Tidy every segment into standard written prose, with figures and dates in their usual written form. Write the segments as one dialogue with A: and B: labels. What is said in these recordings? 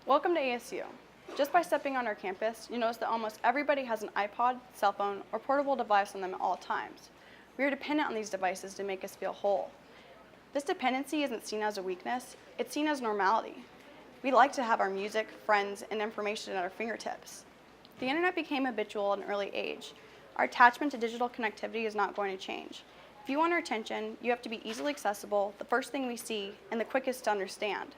A: Welcome to ASU. Just by stepping on our campus, you notice that almost everybody has an iPod, cell phone, or portable device on them at all times. We are dependent on these devices to make us feel whole. This dependency isn't seen as a weakness, it's seen as normality. We like to have our music, friends, and information at our fingertips. The internet became habitual at an early age. Our attachment to digital connectivity is not going to change. If you want our attention, you have to be easily accessible, the first thing we see, and the quickest to understand.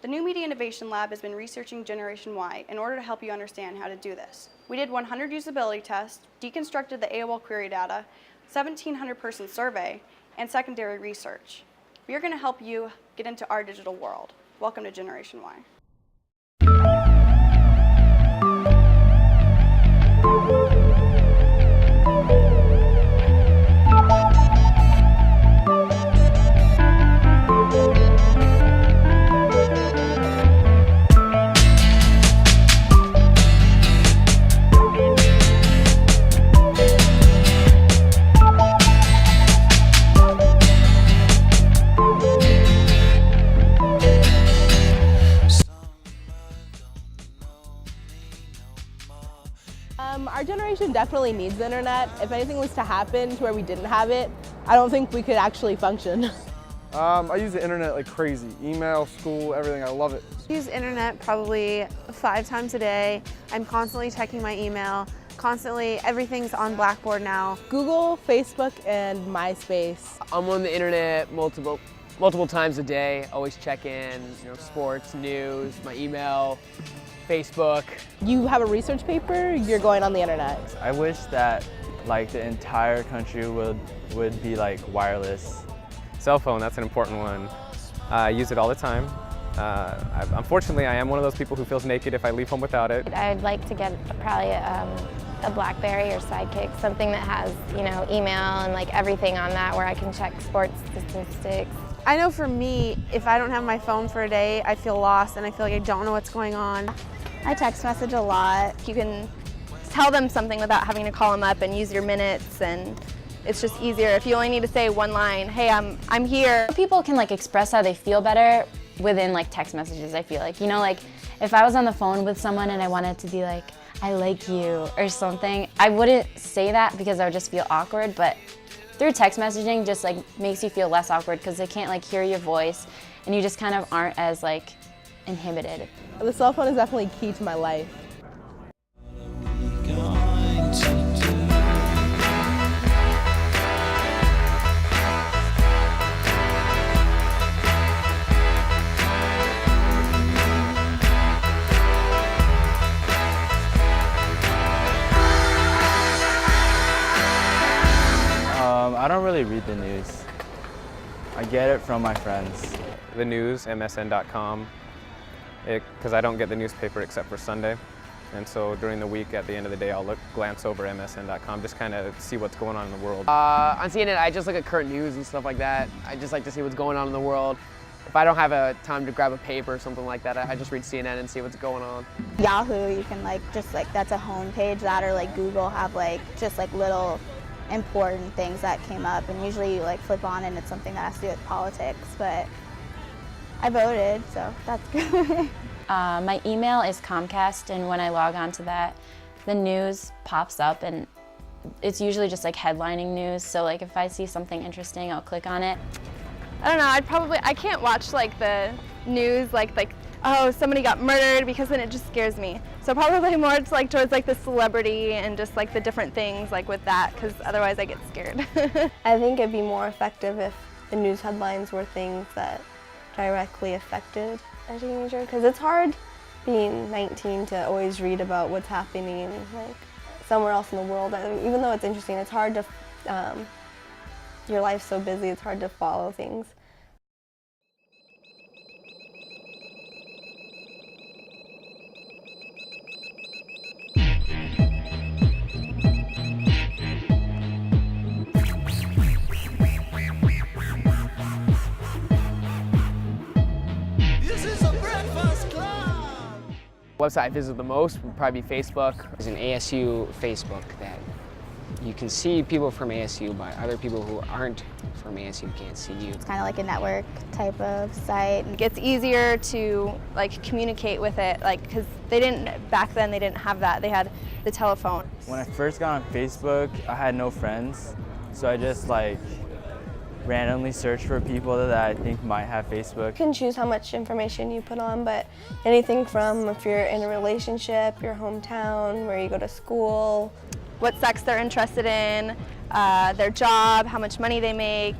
A: The New Media Innovation Lab has been researching Generation Y in order to help you understand how to do this. We did 100 usability tests, deconstructed the AOL query data, 1,700 person survey, and secondary research. We are going to help you get into our digital world. Welcome to Generation Y.
B: Our generation definitely needs the internet. If anything was to happen to where we didn't have it, I don't think we could actually function.
C: I use the internet like crazy. Email, school, everything. I love it.
D: I use internet probably 5 times a day. I'm constantly checking my email. Constantly, everything's on Blackboard now.
B: Google, Facebook, and MySpace.
E: I'm on the internet multiple times a day. Always check in, sports, news, my email, Facebook.
B: You have a research paper, you're going on the internet.
F: I wish that the entire country would be wireless.
G: Cell phone, that's an important one. I use it all the time. Unfortunately, I am one of those people who feels naked if I leave home without it.
H: I'd like to get probably a BlackBerry or Sidekick, something that has, email and everything on that where I can check sports statistics.
D: I know for me, if I don't have my phone for a day, I feel lost and I feel like I don't know what's going on.
I: I text message a lot. You can tell them something without having to call them up and use your minutes, and it's just easier if you only need to say one line, hey, I'm here.
J: People can express how they feel better within text messages, I feel like. If I was on the phone with someone and I wanted to be like, I like you or something, I wouldn't say that because I would just feel awkward, but through text messaging just makes you feel less awkward because they can't hear your voice and you just kind of aren't as inhibited.
B: The cell phone is definitely key to my life.
F: I don't really read the news. I get it from my friends.
G: The news, msn.com, because I don't get the newspaper except for Sunday. And so during the week, at the end of the day, I'll glance over msn.com, just kind of see what's going on in the world.
E: On CNN, I just look at current news and stuff like that. I just like to see what's going on in the world. If I don't have a time to grab a paper or something like that, I just read CNN and see what's going on.
I: Yahoo, you can that's a home page. That or Google have just little important things that came up, and usually you flip on and it's something that has to do with politics, but I voted, so that's good.
J: My email is Comcast, and when I log on to that, the news pops up and it's usually just headlining news, so if I see something interesting, I'll click on it.
I: I don't know, I can't watch the news oh, somebody got murdered, because then it just scares me. So probably more it's towards the celebrity and just the different things with that, because otherwise I get scared.
K: I think it'd be more effective if the news headlines were things that directly affected a teenager, because it's hard being 19 to always read about what's happening somewhere else in the world. Even though it's interesting, it's hard to, your life's so busy, it's hard to follow things.
E: Website I visit the most would probably be Facebook.
L: There's an ASU Facebook that you can see people from ASU, but other people who aren't from ASU can't see you.
I: It's kind of like a network type of site.
K: It's easier to like communicate with it, like because back then they didn't have that. They had the telephone.
F: When I first got on Facebook, I had no friends, so I just like randomly search for people that I think might have Facebook.
K: You can choose how much information you put on, but anything from if you're in a relationship, your hometown, where you go to school, what sex they're interested in, their job, how much money they make,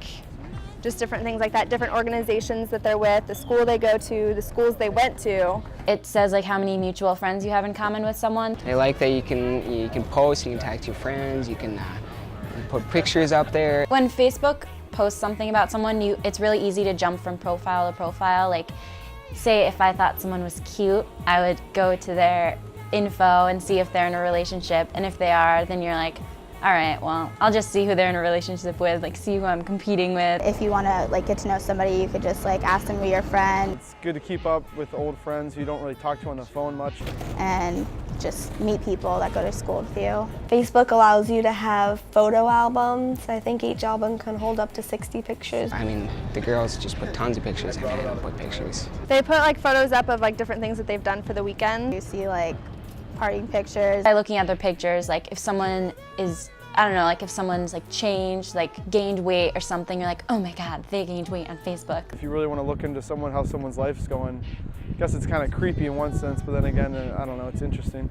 K: just different things like that, different organizations that they're with, the school they go to, the schools they went to.
J: It says like how many mutual friends you have in common with someone.
L: I like that you can post, you can tag your friends, you can put pictures up there.
J: When Facebook posts something about someone, it's really easy to jump from profile to profile. Like, say if I thought someone was cute, I would go to their info and see if they're in a relationship, and if they are, then you're like, all right, well, I'll just see who they're in a relationship with, like see who I'm competing with.
I: If you want to like get to know somebody, you could just like ask them to be your friend.
C: It's good to keep up with old friends who you don't really talk to on the phone much.
I: And just meet people that go to school with you.
K: Facebook allows you to have photo albums. I think each album can hold up to 60 pictures.
L: I mean, the girls just put tons of pictures and I don't put pictures.
A: They put like photos up of like different things that they've done for the weekend.
I: You see like partying pictures.
J: By looking at their pictures, like if someone is, I don't know, like if someone's like changed, like gained weight or something, you're like, oh my God, they gained weight on Facebook.
C: If you really want to look into how someone's life's going, I guess it's kind of creepy in one sense, but then again, I don't know, it's interesting.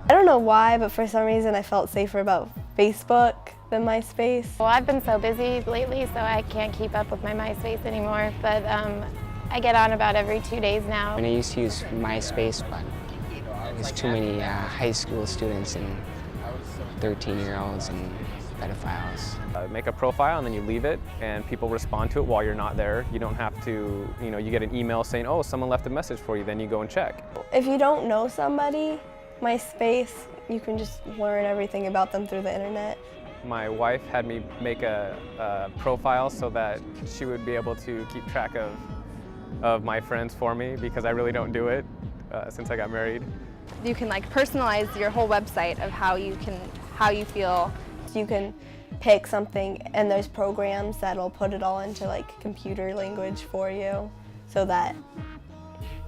K: I don't know why, but for some reason I felt safer about Facebook than MySpace.
H: Well, I've been so busy lately, so I can't keep up with my MySpace anymore, but I get on about every 2 days now.
L: And I used to use MySpace, but there's too many high school students and 13-year-olds and pedophiles.
G: Make a profile and then you leave it and people respond to it while you're not there. You don't have to, you get an email saying, oh, someone left a message for you, then you go and check.
K: If you don't know somebody, MySpace, you can just learn everything about them through the internet.
G: My wife had me make a profile so that she would be able to keep track of my friends for me because I really don't do it since I got married.
A: You can like personalize your whole website of how you feel.
K: You can pick something and there's programs that'll put it all into like computer language for you so that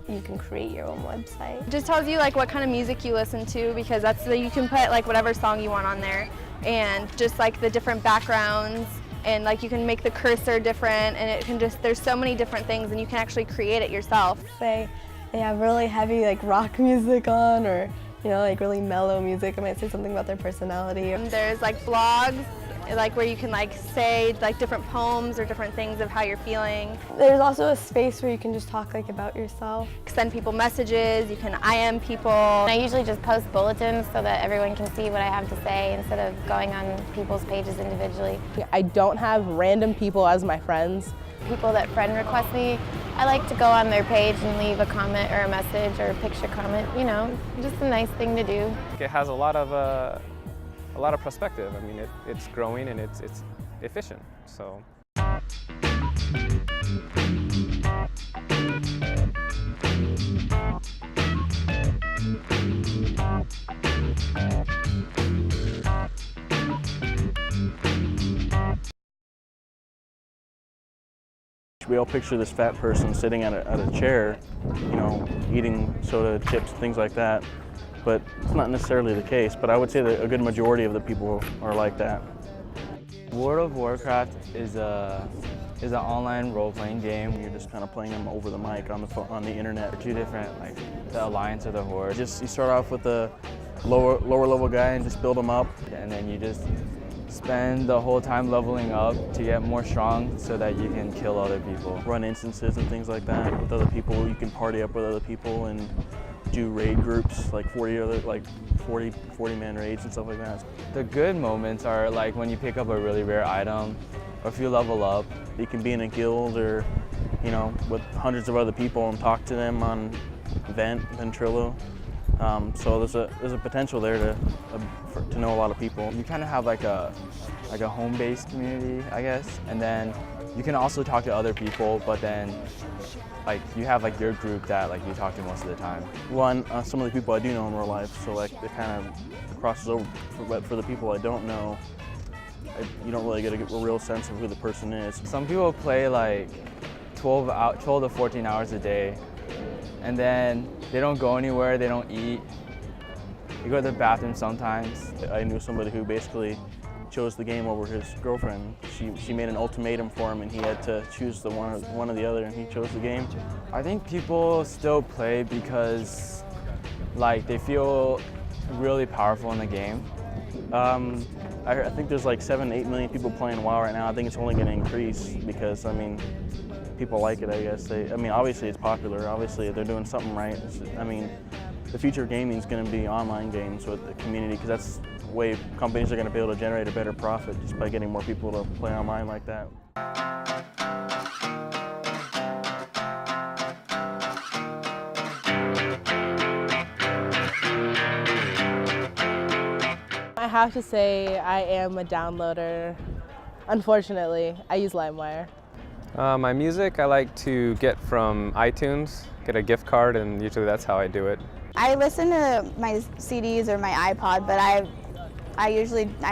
K: you can create your own website.
A: It just tells you like what kind of music you listen to, because you can put like whatever song you want on there, and just like the different backgrounds, and like you can make the cursor different, and it can there's so many different things, and you can actually create it yourself.
K: Say they have really heavy like rock music on, or like really mellow music. I might say something about their personality.
A: And there's like blogs, like where you can like say like different poems or different things of how you're feeling.
K: There's also a space where you can just talk like about yourself.
A: Send people messages, you can IM people.
H: I usually just post bulletins so that everyone can see what I have to say instead of going on people's pages individually.
B: I don't have random people as my friends.
H: People that friend request me, I like to go on their page and leave a comment or a message or a picture comment, just a nice thing to do.
G: It has a lot of perspective. I mean, it's growing and it's efficient, so.
M: We all picture this fat person sitting at a chair, eating soda, chips, things like that. But it's not necessarily the case, but I would say that a good majority of the people are like that.
F: World of Warcraft is an online role-playing game.
M: You're just kind of playing them over the mic on the internet.
F: Two different, like the Alliance or the Horde.
M: You start off with the lower level guy and just build them up.
F: And then you just spend the whole time leveling up to get more strong so that you can kill other people.
M: Run instances and things like that with other people. You can party up with other people and do raid groups, like 40-man raids and stuff like that.
F: The good moments are like when you pick up a really rare item, or if you level up.
M: You can be in a guild or, with hundreds of other people and talk to them on Ventrilo. So there's a potential there to know a lot of people.
F: You kind of have like a home-based community, I guess, and then You can also talk to other people, but then like you have like your group that like you talk to most of the time.
M: One, some of the people I do know in real life, so like it kind of crosses over. But for the people I don't know, you don't really get a real sense of who the person is.
F: Some people play like 12 to 14 hours a day, and then they don't go anywhere, they don't eat. You go to the bathroom sometimes.
M: I knew somebody who basically chose the game over his girlfriend. She made an ultimatum for him and he had to choose the one or the other, and he chose the game.
F: I think people still play because like they feel really powerful in the game.
M: I think there's like 7-8 million people playing WoW right now. I think it's only going to increase because, I mean, people like it, I guess. I mean, obviously it's popular. Obviously they're doing something right. I mean, the future of gaming is going to be online games with the community, because that's the way companies are going to be able to generate a better profit, just by getting more people to play online like that.
B: I have to say I am a downloader. Unfortunately, I use LimeWire.
G: My music I like to get from iTunes, get a gift card, and usually that's how I do it.
I: I listen to my CDs or my iPod, but I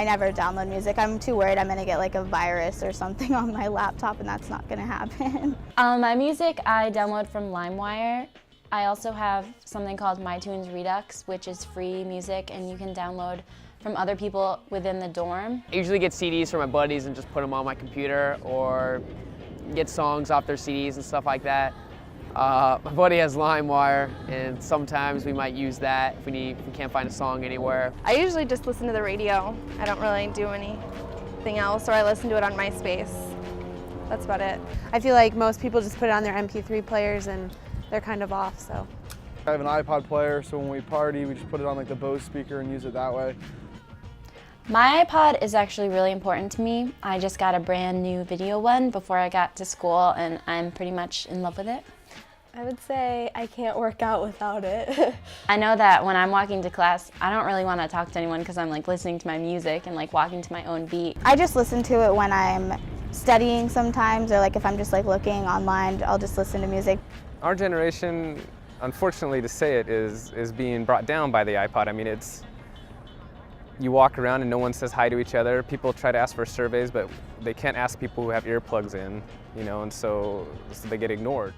I: never download music. I'm too worried I'm gonna get like a virus or something on my laptop, and that's not gonna happen.
J: My music I download from LimeWire. I also have something called MyTunes Redux, which is free music, and you can download from other people within the dorm.
E: I usually get CDs from my buddies and just put them on my computer, or get songs off their CDs and stuff like that. My buddy has LimeWire, and sometimes we might use that if we can't find a song anywhere.
D: I usually just listen to the radio. I don't really do anything else, or I listen to it on MySpace. That's about it. I feel like most people just put it on their MP3 players and they're kind of off, so.
C: I have an iPod player, so when we party, we just put it on like the Bose speaker and use it that way.
J: My iPod is actually really important to me. I just got a brand new video one before I got to school, and I'm pretty much in love with it.
K: I would say I can't work out without it.
J: I know that when I'm walking to class, I don't really want to talk to anyone because I'm like listening to my music and like walking to my own beat.
I: I just listen to it when I'm studying sometimes, or like if I'm just like looking online, I'll just listen to music.
G: Our generation, unfortunately to say it, is being brought down by the iPod. I mean, you walk around and no one says hi to each other. People try to ask for surveys, but they can't ask people who have earplugs in, you know, and so they get ignored.